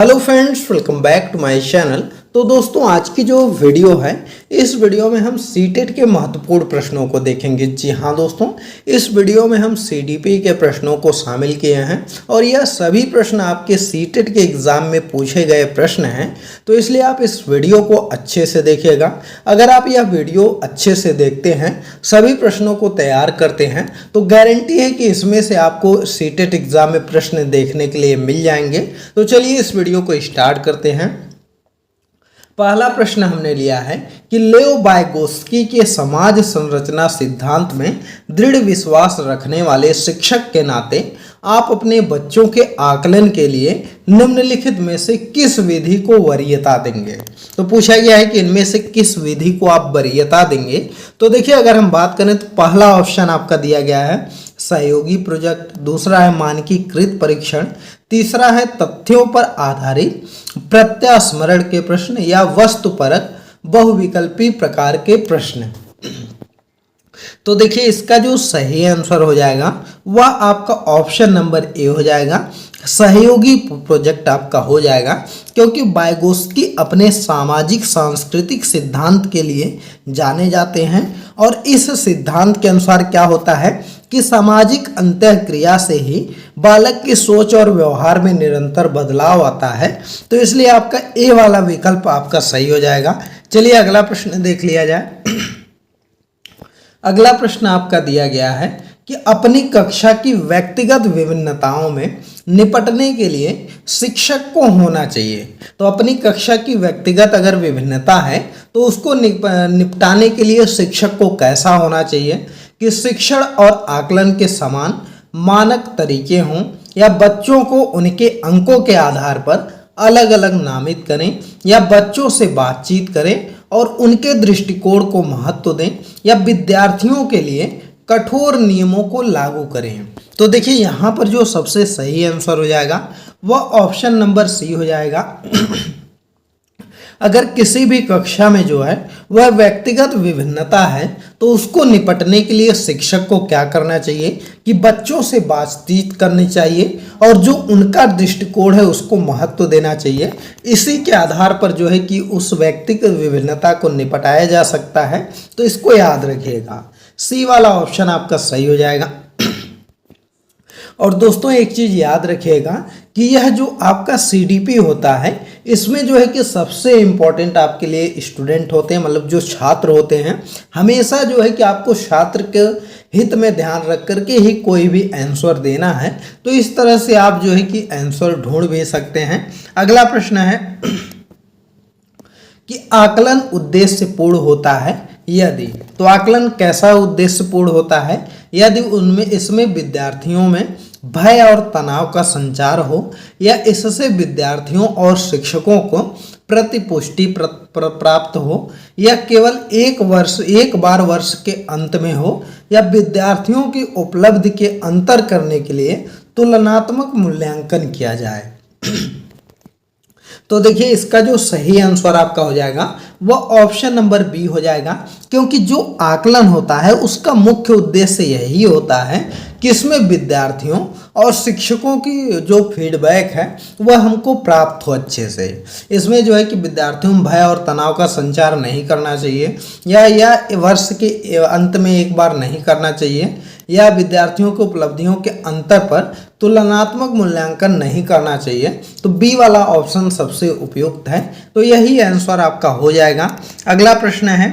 Hello friends, welcome back to my channel. तो दोस्तों, आज की जो वीडियो है, इस वीडियो में हम सीटेट के महत्वपूर्ण प्रश्नों को देखेंगे। जी हाँ दोस्तों, इस वीडियो में हम सीडीपी के प्रश्नों को शामिल किए हैं और यह सभी प्रश्न आपके सीटेट के एग्जाम में पूछे गए प्रश्न हैं, तो इसलिए आप इस वीडियो को अच्छे से देखिएगा। अगर आप यह वीडियो अच्छे से देखते हैं, सभी प्रश्नों को तैयार करते हैं, तो गारंटी है कि इसमें से आपको सीटेट एग्जाम में प्रश्न देखने के लिए मिल जाएंगे। तो चलिए इस वीडियो को स्टार्ट करते हैं। पहला प्रश्न हमने लिया है कि लेओ वाइगोत्स्की के समाज संरचना सिद्धांत में दृढ़ विश्वास रखने वाले शिक्षक के नाते आप अपने बच्चों के आकलन के लिए निम्नलिखित में से किस विधि को वरीयता देंगे। तो पूछा गया है कि इनमें से किस विधि को आप वरीयता देंगे। तो देखिए, अगर हम बात करें तो पहला ऑप्शन आपका दिया गया है सहयोगी प्रोजेक्ट, दूसरा है मानकीकृत परीक्षण, तीसरा है तथ्यों पर आधारित प्रत्यास्मरण के प्रश्न, या वस्तुपरक बहुविकल्पी प्रकार के प्रश्न। तो देखिए, इसका जो सही आंसर हो जाएगा वह आपका ऑप्शन नंबर ए हो जाएगा, सहयोगी प्रोजेक्ट आपका हो जाएगा। क्योंकि वाइगोत्स्की अपने सामाजिक सांस्कृतिक सिद्धांत के लिए जाने जाते हैं और इस सिद्धांत के अनुसार क्या होता है कि सामाजिक अंतःक्रिया से ही बालक की सोच और व्यवहार में निरंतर बदलाव आता है। तो इसलिए आपका ए वाला विकल्प आपका सही हो जाएगा। चलिए अगला प्रश्न देख लिया जाए। अगला प्रश्न आपका दिया गया है कि अपनी कक्षा की व्यक्तिगत विभिन्नताओं में निपटने के लिए शिक्षक को होना चाहिए। तो अपनी कक्षा की व्यक्तिगत अगर विभिन्नता है तो उसको निपटाने के लिए शिक्षक को कैसा होना चाहिए कि शिक्षण और आकलन के समान मानक तरीके हों, या बच्चों को उनके अंकों के आधार पर अलग अलग नामित करें, या बच्चों से बातचीत करें और उनके दृष्टिकोण को महत्व दें, या विद्यार्थियों के लिए कठोर नियमों को लागू करें। तो देखिए, यहाँ पर जो सबसे सही आंसर हो जाएगा वह ऑप्शन नंबर सी हो जाएगा। अगर किसी भी कक्षा में जो है वह व्यक्तिगत विभिन्नता है तो उसको निपटने के लिए शिक्षक को क्या करना चाहिए कि बच्चों से बातचीत करनी चाहिए और जो उनका दृष्टिकोण है उसको महत्व देना चाहिए। इसी के आधार पर जो है कि उस व्यक्तिगत विभिन्नता को निपटाया जा सकता है। तो इसको याद रखिएगा, सी वाला ऑप्शन आपका सही हो जाएगा। और दोस्तों, एक चीज याद रखिएगा कि यह जो आपका सीडीपी होता है, इसमें जो है कि सबसे इम्पोर्टेंट आपके लिए स्टूडेंट होते हैं, मतलब जो छात्र होते हैं। हमेशा जो है कि आपको छात्र के हित में ध्यान रख करके ही कोई भी आंसर देना है। तो इस तरह से आप जो है कि आंसर ढूंढ भी सकते हैं। अगला प्रश्न है कि आकलन उद्देश्यपूर्ण होता है यदि। तो आकलन कैसा उद्देश्यपूर्ण होता है? यदि उनमें इसमें विद्यार्थियों में भय और तनाव का संचार हो, या इससे विद्यार्थियों और शिक्षकों को प्रतिपुष्टि प्राप्त हो, या केवल एक बार वर्ष के अंत में हो, या विद्यार्थियों की उपलब्धि के अंतर करने के लिए तुलनात्मक मूल्यांकन किया जाए। तो देखिए, इसका जो सही आंसर आपका हो जाएगा वह ऑप्शन नंबर बी हो जाएगा। क्योंकि जो आकलन होता है उसका मुख्य उद्देश्य यही होता है कि इसमें विद्यार्थियों और शिक्षकों की जो फीडबैक है वह हमको प्राप्त हो अच्छे से। इसमें जो है कि विद्यार्थियों में भय और तनाव का संचार नहीं करना चाहिए, या वर्ष के अंत में एक बार नहीं करना चाहिए, या विद्यार्थियों की उपलब्धियों के अंतर पर तुलनात्मक मूल्यांकन नहीं करना चाहिए। तो बी वाला ऑप्शन सबसे उपयुक्त है। तो यही आंसर आपका हो जाएगा। अगला प्रश्न है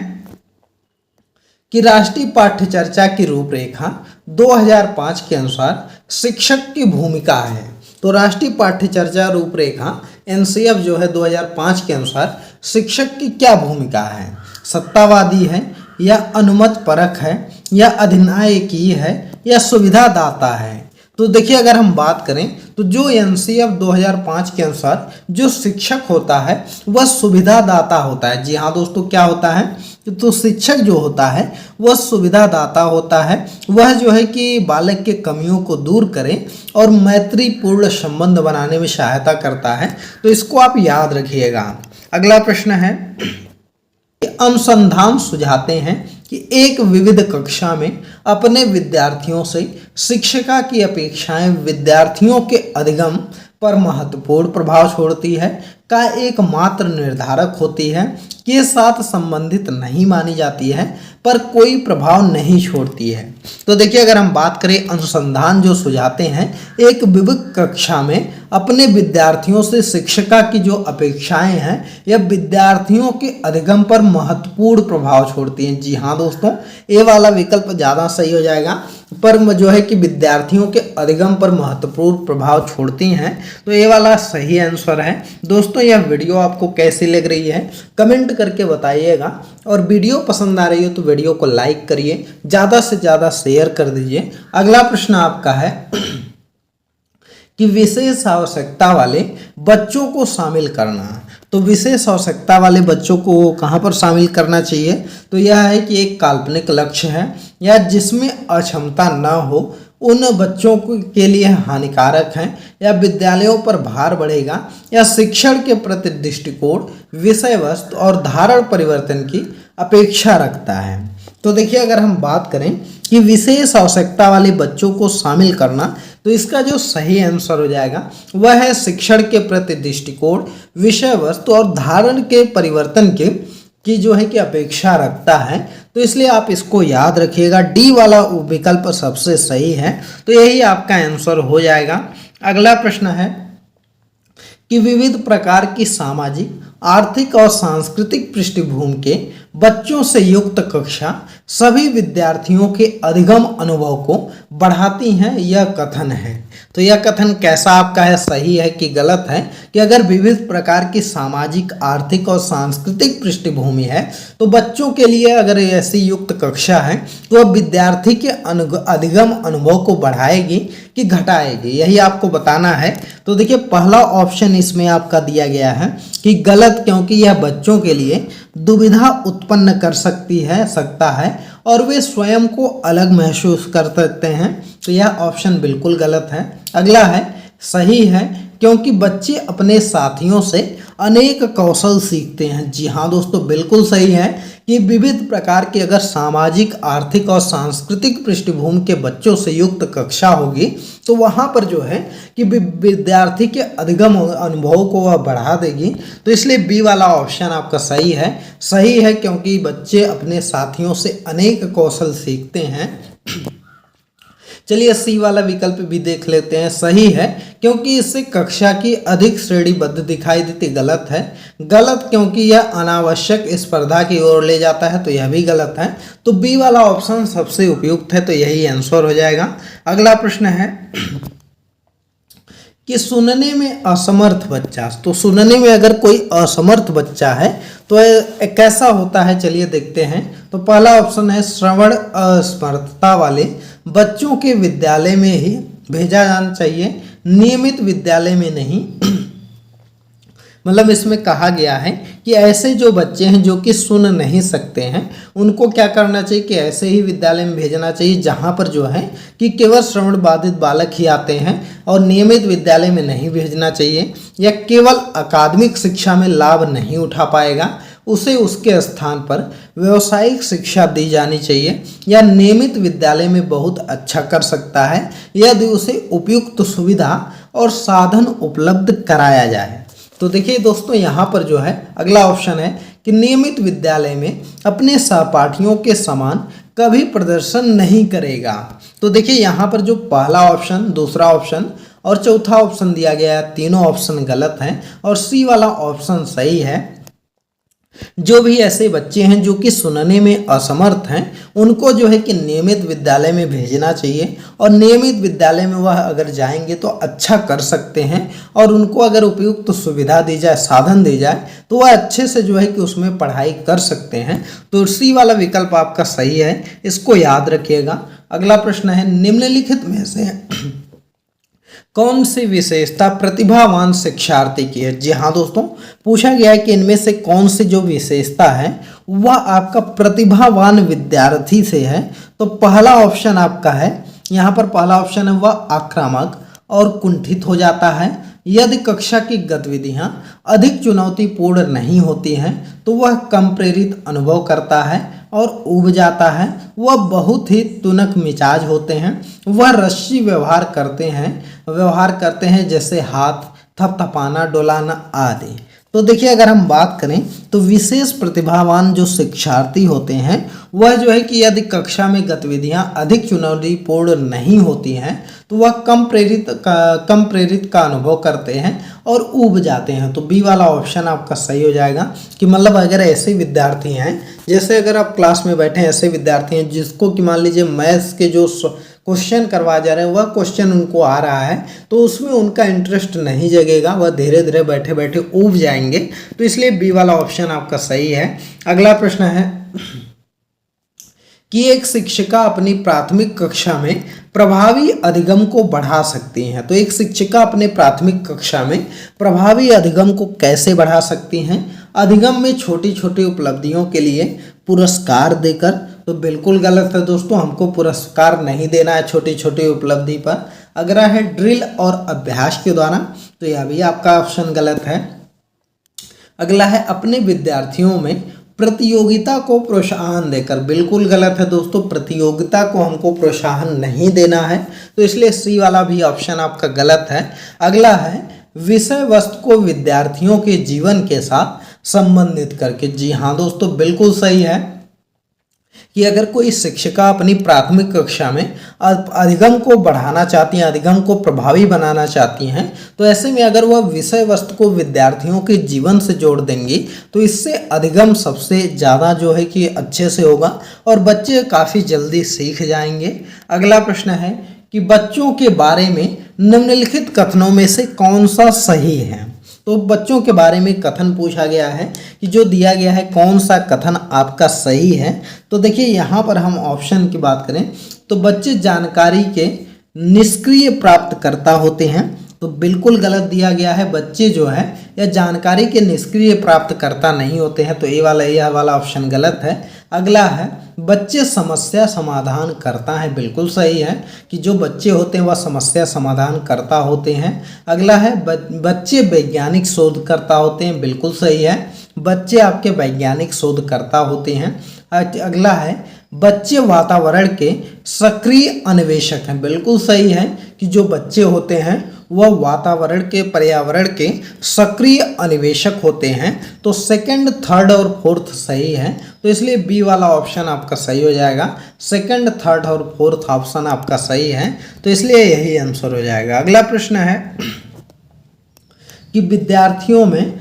कि राष्ट्रीय पाठ्यचर्या की रूपरेखा 2005 के अनुसार शिक्षक की भूमिका है। तो राष्ट्रीय पाठ्यचर्या रूपरेखा एनसीएफ जो है 2005 के अनुसार शिक्षक की क्या भूमिका है? सत्तावादी है, या अनुमत परक है, या अधिनायकीय है, या सुविधादाता है? तो देखिए, अगर हम बात करें तो जो एनसीएफ 2005 के अनुसार जो शिक्षक होता है वह सुविधादाता होता है। जी हाँ दोस्तों, क्या होता है? तो शिक्षक जो होता है वह सुविधादाता होता है। वह जो है कि बालक के कमियों को दूर करे और मैत्रीपूर्ण संबंध बनाने में सहायता करता है। तो इसको आप याद रखिएगा। अगला प्रश्न है, अनुसंधान सुझाते हैं कि एक विविध कक्षा में अपने विद्यार्थियों से शिक्षिका की अपेक्षाएं विद्यार्थियों के अधिगम पर महत्वपूर्ण प्रभाव छोड़ती है, का एकमात्र निर्धारक होती है, के साथ संबंधित नहीं मानी जाती है, पर कोई प्रभाव नहीं छोड़ती है। तो देखिए, अगर हम बात करें अनुसंधान जो सुझाते हैं, एक विविध कक्षा में अपने विद्यार्थियों से शिक्षिका की जो अपेक्षाएं हैं यह विद्यार्थियों के अधिगम पर महत्वपूर्ण प्रभाव छोड़ती हैं। जी हाँ दोस्तों, ये वाला विकल्प ज़्यादा सही हो जाएगा, पर जो है कि विद्यार्थियों के अधिगम पर महत्वपूर्ण प्रभाव छोड़ती हैं, तो ये वाला सही आंसर है। दोस्तों, यह वीडियो आपको कैसी लग रही है कमेंट करके बताइएगा, और वीडियो पसंद आ रही हो तो वीडियो को लाइक करिए, ज़्यादा से ज़्यादा शेयर कर दीजिए। अगला प्रश्न आपका है कि विशेष आवश्यकता वाले बच्चों को शामिल करना। तो विशेष आवश्यकता वाले बच्चों को कहाँ पर शामिल करना चाहिए? तो यह है कि एक काल्पनिक लक्ष्य है या जिसमें अक्षमता न हो, उन बच्चों के लिए हानिकारक है, या विद्यालयों पर भार बढ़ेगा, या शिक्षण के प्रति दृष्टिकोण, विषय वस्तु और धारण परिवर्तन की अपेक्षा रखता है। तो देखिए, अगर हम बात करें कि विशेष आवश्यकता वाले बच्चों को शामिल करना, तो इसका जो सही आंसर हो जाएगा वह है शिक्षण के प्रति दृष्टिकोण, विषय वस्तु और धारण के परिवर्तन की जो है कि अपेक्षा रखता है। तो इसलिए आप इसको याद रखिएगा, डी वाला विकल्प सबसे सही है, तो यही आपका आंसर हो जाएगा। अगला प्रश्न है कि विविध प्रकार की सामाजिक, आर्थिक और सांस्कृतिक पृष्ठभूमि के बच्चों से युक्त कक्षा सभी विद्यार्थियों के अधिगम अनुभव को बढ़ाती हैं, यह कथन है। तो यह कथन कैसा आपका है, सही है कि गलत है? कि अगर विविध प्रकार की सामाजिक, आर्थिक और सांस्कृतिक पृष्ठभूमि है तो बच्चों के लिए अगर ऐसी युक्त कक्षा है तो वह विद्यार्थी के अधिगम अनुभव को बढ़ाएगी कि घटाएगी, यही आपको बताना है। तो देखिए, पहला ऑप्शन इसमें आपका दिया गया है कि गलत, क्योंकि यह बच्चों के लिए दुविधा उत्पन्न कर सकता है और वे स्वयं को अलग महसूस कर सकते हैं। तो यह ऑप्शन बिल्कुल गलत है। अगला है सही है, क्योंकि बच्चे अपने साथियों से अनेक कौशल सीखते हैं। जी हाँ दोस्तों, बिल्कुल सही है कि विविध प्रकार की अगर सामाजिक, आर्थिक और सांस्कृतिक पृष्ठभूमि के बच्चों से युक्त कक्षा होगी तो वहाँ पर जो है कि विद्यार्थी के अधिगम अनुभव को वह बढ़ा देगी। तो इसलिए बी वाला ऑप्शन आपका सही है क्योंकि बच्चे अपने साथियों से अनेक कौशल सीखते हैं। चलिए, सी वाला विकल्प भी देख लेते हैं। सही है, क्योंकि इससे कक्षा की अधिक श्रेणीबद्ध दिखाई देती। गलत है, क्योंकि यह अनावश्यक स्पर्धा की ओर ले जाता है, तो यह भी गलत है। तो बी वाला ऑप्शन सबसे उपयुक्त है, तो यही आंसर हो जाएगा। अगला प्रश्न है कि सुनने में असमर्थ बच्चा, तो सुनने में अगर कोई असमर्थ बच्चा है तो कैसा होता है, चलिए देखते हैं। तो पहला ऑप्शन है श्रवण असमर्थता वाले बच्चों के विद्यालय में ही भेजा जाना चाहिए, नियमित विद्यालय में नहीं। मतलब इसमें कहा गया है कि ऐसे जो बच्चे हैं जो कि सुन नहीं सकते हैं उनको क्या करना चाहिए कि ऐसे ही विद्यालय में भेजना चाहिए जहां पर जो है कि केवल श्रवण बाधित बालक ही आते हैं, और नियमित विद्यालय में नहीं भेजना चाहिए, या केवल अकादमिक शिक्षा में लाभ नहीं उठा पाएगा, उसे उसके स्थान पर व्यावसायिक शिक्षा दी जानी चाहिए, या नियमित विद्यालय में बहुत अच्छा कर सकता है यदि उसे उपयुक्त सुविधा और साधन उपलब्ध कराया जाए। तो देखिए दोस्तों, यहाँ पर जो है अगला ऑप्शन है कि नियमित विद्यालय में अपने सहपाठियों के समान कभी प्रदर्शन नहीं करेगा। तो देखिए, यहाँ पर जो पहला ऑप्शन, दूसरा ऑप्शन और चौथा ऑप्शन दिया गया है, तीनों ऑप्शन गलत हैं और सी वाला ऑप्शन सही है। जो भी ऐसे बच्चे हैं जो कि सुनने में असमर्थ हैं उनको जो है कि नियमित विद्यालय में भेजना चाहिए, और नियमित विद्यालय में वह अगर जाएंगे तो अच्छा कर सकते हैं, और उनको अगर उपयुक्त सुविधा दी जाए, साधन दी जाए, तो वह अच्छे से जो है कि उसमें पढ़ाई कर सकते हैं। तो सी वाला विकल्प आपका सही है, इसको याद रखिएगा। अगला प्रश्न है निम्नलिखित में से कौन सी विशेषता प्रतिभावान शिक्षार्थी की है। जी हाँ दोस्तों, पूछा गया है कि इनमें से कौन सी जो विशेषता है वह आपका प्रतिभावान विद्यार्थी से है। तो पहला ऑप्शन आपका है, यहाँ पर पहला ऑप्शन है वह आक्रामक और कुंठित हो जाता है यदि कक्षा की गतिविधियाँ अधिक चुनौतीपूर्ण नहीं होती हैं, तो वह कम प्रेरित अनुभव करता है और ऊब जाता है, वह बहुत ही तुनक मिजाज होते हैं, वह रश्शी व्यवहार करते हैं, व्यवहार करते हैं, जैसे हाथ थपथपाना, डुलाना आदि। तो देखिए अगर हम बात करें तो विशेष प्रतिभावान जो शिक्षार्थी होते हैं वह जो है कि यदि कक्षा में गतिविधियां अधिक चुनौतीपूर्ण नहीं होती हैं तो वह कम प्रेरित का अनुभव करते हैं और ऊब जाते हैं। तो बी वाला ऑप्शन आपका सही हो जाएगा कि मतलब अगर ऐसे विद्यार्थी हैं, जैसे अगर आप क्लास में बैठे हैं, ऐसे विद्यार्थी हैं जिसको कि मान लीजिए मैथ्स के जो क्वेश्चन करवा जा रहे हैं वह क्वेश्चन उनको आ रहा है तो उसमें उनका इंटरेस्ट नहीं जगेगा, वह धीरे धीरे बैठे बैठे ऊब जाएंगे। तो इसलिए बी वाला ऑप्शन आपका सही है। अगला प्रश्न है कि एक शिक्षिका अपनी प्राथमिक कक्षा में प्रभावी अधिगम को बढ़ा सकती हैं। तो एक शिक्षिका अपने प्राथमिक कक्षा में प्रभावी अधिगम को कैसे बढ़ा सकती हैं? अधिगम में छोटी छोटी उपलब्धियों के लिए पुरस्कार देकर। तो बिल्कुल गलत है दोस्तों, हमको पुरस्कार नहीं देना है छोटी छोटी उपलब्धि पर। अगला है ड्रिल और अभ्यास के द्वारा, तो यह भी आपका ऑप्शन गलत है। अगला है अपने विद्यार्थियों में प्रतियोगिता को प्रोत्साहन देकर, बिल्कुल गलत है दोस्तों, प्रतियोगिता को हमको प्रोत्साहन नहीं देना है, तो इसलिए सी वाला भी ऑप्शन आपका गलत है। अगला है विषय वस्तु को विद्यार्थियों के जीवन के साथ संबंधित करके। जी हाँ दोस्तों, बिल्कुल सही है कि अगर कोई शिक्षिका अपनी प्राथमिक कक्षा में अधिगम को बढ़ाना चाहती हैं, अधिगम को प्रभावी बनाना चाहती हैं, तो ऐसे में अगर वह विषय वस्तु को विद्यार्थियों के जीवन से जोड़ देंगी तो इससे अधिगम सबसे ज़्यादा जो है कि अच्छे से होगा और बच्चे काफ़ी जल्दी सीख जाएंगे। अगला प्रश्न है कि बच्चों के बारे में निम्नलिखित कथनों में से कौन सा सही है? तो बच्चों के बारे में कथन पूछा गया है कि जो दिया गया है कौन सा कथन आपका सही है। तो देखिए यहाँ पर हम ऑप्शन की बात करें तो बच्चे जानकारी के निष्क्रिय प्राप्तकर्ता होते हैं, तो बिल्कुल गलत दिया गया है। बच्चे जो है या जानकारी के निष्क्रिय प्राप्तकर्ता नहीं होते हैं, तो यह वाला ऑप्शन गलत है। अगला है बच्चे समस्या समाधान करता है, बिल्कुल सही है कि जो बच्चे होते हैं वह समस्या समाधान करता होते हैं। अगला है बच्चे वैज्ञानिक शोधकर्ता होते हैं, बिल्कुल सही है, बच्चे आपके वैज्ञानिक शोधकर्ता होते हैं। अगला है बच्चे वातावरण के सक्रिय अन्वेषक हैं, बिल्कुल सही है कि जो बच्चे होते हैं वह वातावरण के पर्यावरण के सक्रिय अन्वेषक होते हैं। तो सेकंड, थर्ड और फोर्थ सही है, तो इसलिए बी वाला ऑप्शन आपका सही हो जाएगा। सेकंड, थर्ड और फोर्थ ऑप्शन आपका सही है, तो इसलिए यही आंसर हो जाएगा। अगला प्रश्न है कि विद्यार्थियों में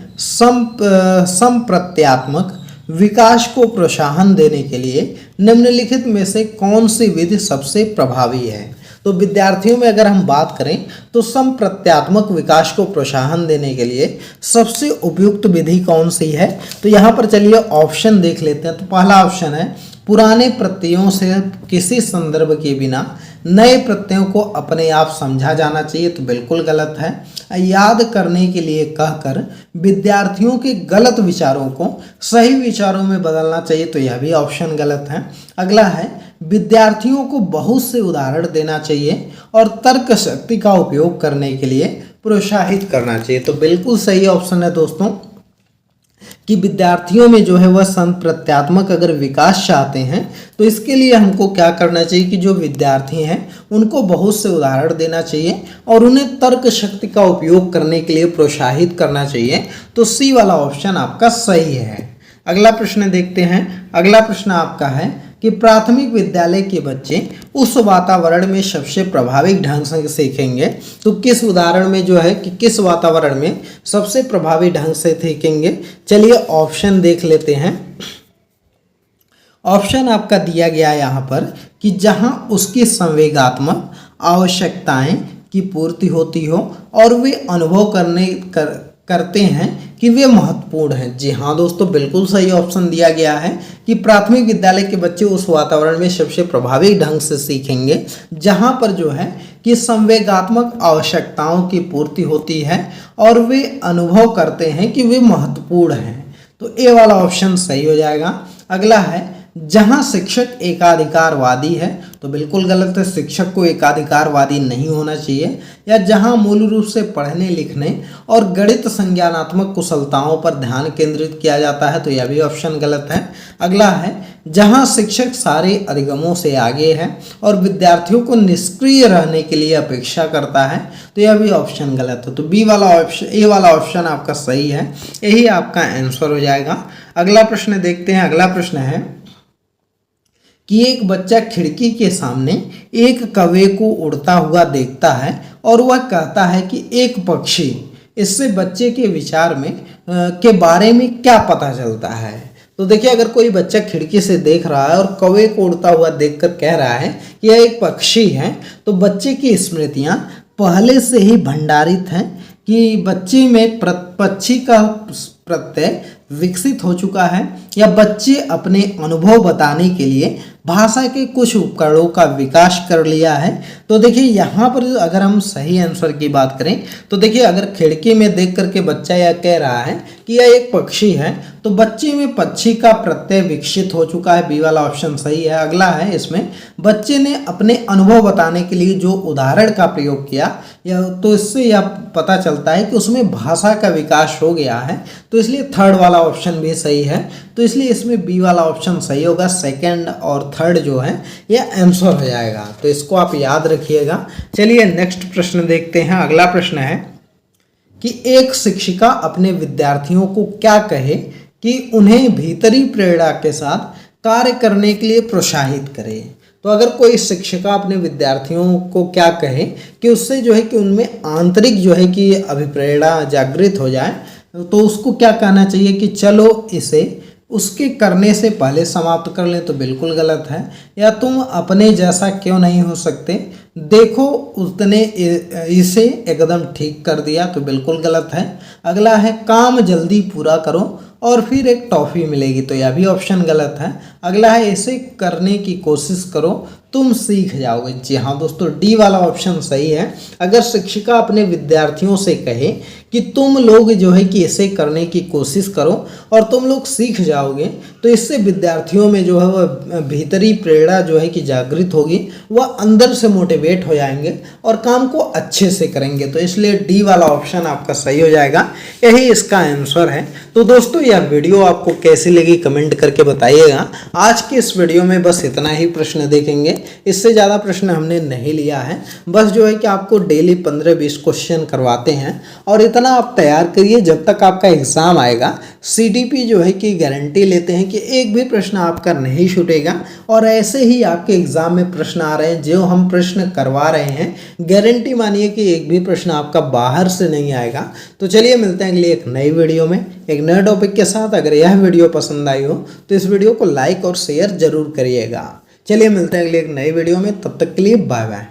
संप्रत्यात्मक विकास को प्रोत्साहन देने के लिए निम्नलिखित में से कौन सी विधि सबसे प्रभावी है? तो विद्यार्थियों में अगर हम बात करें तो संप्रत्यात्मक विकास को प्रोत्साहन देने के लिए सबसे उपयुक्त विधि कौन सी है? तो यहाँ पर चलिए ऑप्शन देख लेते हैं। तो पहला ऑप्शन है पुराने प्रत्ययों से किसी संदर्भ के बिना नए प्रत्ययों को अपने आप समझा जाना चाहिए, तो बिल्कुल गलत है। याद करने के लिए कहकर विद्यार्थियों के गलत विचारों को सही विचारों में बदलना चाहिए, तो यह भी ऑप्शन गलत है। अगला है विद्यार्थियों को बहुत से उदाहरण देना चाहिए और तर्क शक्ति का उपयोग करने के लिए प्रोत्साहित करना चाहिए, तो बिल्कुल सही ऑप्शन है दोस्तों कि विद्यार्थियों में जो है वह संप्रत्यात्मक अगर विकास चाहते हैं तो इसके लिए हमको क्या करना चाहिए कि जो विद्यार्थी हैं उनको बहुत से उदाहरण देना चाहिए और उन्हें तर्क शक्ति का उपयोग करने के लिए प्रोत्साहित करना चाहिए, तो सी वाला ऑप्शन आपका सही है। अगला प्रश्न देखते हैं। अगला प्रश्न आपका है कि प्राथमिक विद्यालय के बच्चे उस वातावरण में सबसे प्रभावी ढंग से सीखेंगे, तो किस उदाहरण में जो है कि किस वातावरण में सबसे प्रभावी ढंग से सीखेंगे? चलिए ऑप्शन देख लेते हैं। ऑप्शन आपका दिया गया है यहाँ पर कि जहाँ उसकी संवेगात्मक आवश्यकताएं की पूर्ति होती हो और वे अनुभव करते हैं कि वे महत्वपूर्ण हैं। जी हाँ दोस्तों, बिल्कुल सही ऑप्शन दिया गया है कि प्राथमिक विद्यालय के बच्चे उस वातावरण में सबसे प्रभावी ढंग से सीखेंगे जहाँ पर जो है कि संवेगात्मक आवश्यकताओं की पूर्ति होती है और वे अनुभव करते हैं कि वे महत्वपूर्ण हैं, तो ए वाला ऑप्शन सही हो जाएगा। अगला है जहां शिक्षक एकाधिकारवादी है तो बिल्कुल गलत है, शिक्षक को एकाधिकारवादी नहीं होना चाहिए। या जहां मूल रूप से पढ़ने लिखने और गणित संज्ञानात्मक कुशलताओं पर ध्यान केंद्रित किया जाता है तो यह भी ऑप्शन गलत है। अगला है जहां शिक्षक सारे अधिगमों से आगे है और विद्यार्थियों को निष्क्रिय रहने के लिए अपेक्षा करता है तो यह भी ऑप्शन गलत है। तो बी वाला ऑप्शन, ए वाला ऑप्शन आपका सही है, यही आपका आंसर हो जाएगा। अगला प्रश्न देखते हैं। अगला प्रश्न है कि एक बच्चा खिड़की के सामने एक कौवे को उड़ता हुआ देखता है और वह कहता है कि एक पक्षी, इससे बच्चे के विचार में के बारे में क्या पता चलता है। तो देखिए, अगर कोई बच्चा खिड़की से देख रहा है और कौवे को उड़ता हुआ देखकर कह रहा है कि यह एक पक्षी है, तो बच्चे की स्मृतियां पहले से ही भंडारित हैं कि बच्चे में पक्षी का प्रत्यय विकसित हो चुका है या बच्चे अपने अनुभव बताने के लिए भाषा के कुछ उपकरणों का विकास कर लिया है। तो देखिए, यहाँ पर अगर हम सही आंसर की बात करें तो देखिए, अगर खिड़की में देख करके बच्चा यह कह रहा है कि यह एक पक्षी है तो बच्चे में पक्षी का प्रत्यय विकसित हो चुका है, बी वाला ऑप्शन सही है। अगला है इसमें बच्चे ने अपने अनुभव बताने के लिए जो उदाहरण का प्रयोग किया तो इससे यह पता चलता है कि उसमें भाषा का विकास हो गया है, तो इसलिए थर्ड वाला ऑप्शन भी सही है। तो इसलिए इसमें बी वाला ऑप्शन सही होगा, सेकंड और थर्ड जो है यह आंसर हो जाएगा, तो इसको आप याद रखिएगा। चलिए नेक्स्ट प्रश्न देखते हैं। अगला प्रश्न है कि एक शिक्षिका अपने विद्यार्थियों को क्या कहे कि उन्हें भीतरी प्रेरणा के साथ कार्य करने के लिए प्रोत्साहित करे। तो अगर कोई शिक्षिका अपने विद्यार्थियों को क्या कहे कि उससे जो है कि उनमें आंतरिक जो है कि अभिप्रेरणा जागृत हो जाए, तो उसको क्या कहना चाहिए कि चलो इसे उसके करने से पहले समाप्त कर लें, तो बिल्कुल गलत है। या तुम अपने जैसा क्यों नहीं हो सकते, देखो उसने इसे एकदम ठीक कर दिया, तो बिल्कुल गलत है। अगला है काम जल्दी पूरा करो और फिर एक टॉफ़ी मिलेगी, तो यह भी ऑप्शन गलत है। अगला है इसे करने की कोशिश करो तुम सीख जाओगे। जी हाँ दोस्तों, डी वाला ऑप्शन सही है। अगर शिक्षिका अपने विद्यार्थियों से कहे कि तुम लोग जो है कि इसे करने की कोशिश करो और तुम लोग सीख जाओगे, तो इससे विद्यार्थियों में जो है वह भीतरी प्रेरणा जो है कि जागृत होगी, वह अंदर से मोटिवेट हो जाएंगे और काम को अच्छे से करेंगे। तो इसलिए डी वाला ऑप्शन आपका सही हो जाएगा, यही इसका आंसर है। तो दोस्तों, यह वीडियो आपको कैसी लगी कमेंट करके बताइएगा। आज के इस वीडियो में बस इतना ही प्रश्न देखेंगे, इससे ज़्यादा प्रश्न हमने नहीं लिया है। बस जो है कि आपको डेली 15-20 क्वेश्चन करवाते हैं और इतना आप तैयार करिए, जब तक आपका एग्ज़ाम आएगा सीडीपी जो है कि गारंटी लेते हैं कि एक भी प्रश्न आपका नहीं छूटेगा। और ऐसे ही आपके एग्ज़ाम में प्रश्न आ रहे हैं, जो हम प्रश्न करवा रहे हैं, गारंटी मानिए कि एक भी प्रश्न आपका बाहर से नहीं आएगा। तो चलिए मिलते हैं अगली एक नई वीडियो में एक नए टॉपिक के साथ। अगर यह वीडियो पसंद आई हो तो इस वीडियो को लाइक और शेयर जरूर करिएगा। चलिए मिलते हैं अगली एक नई वीडियो में, तब तक के लिए बाय बाय।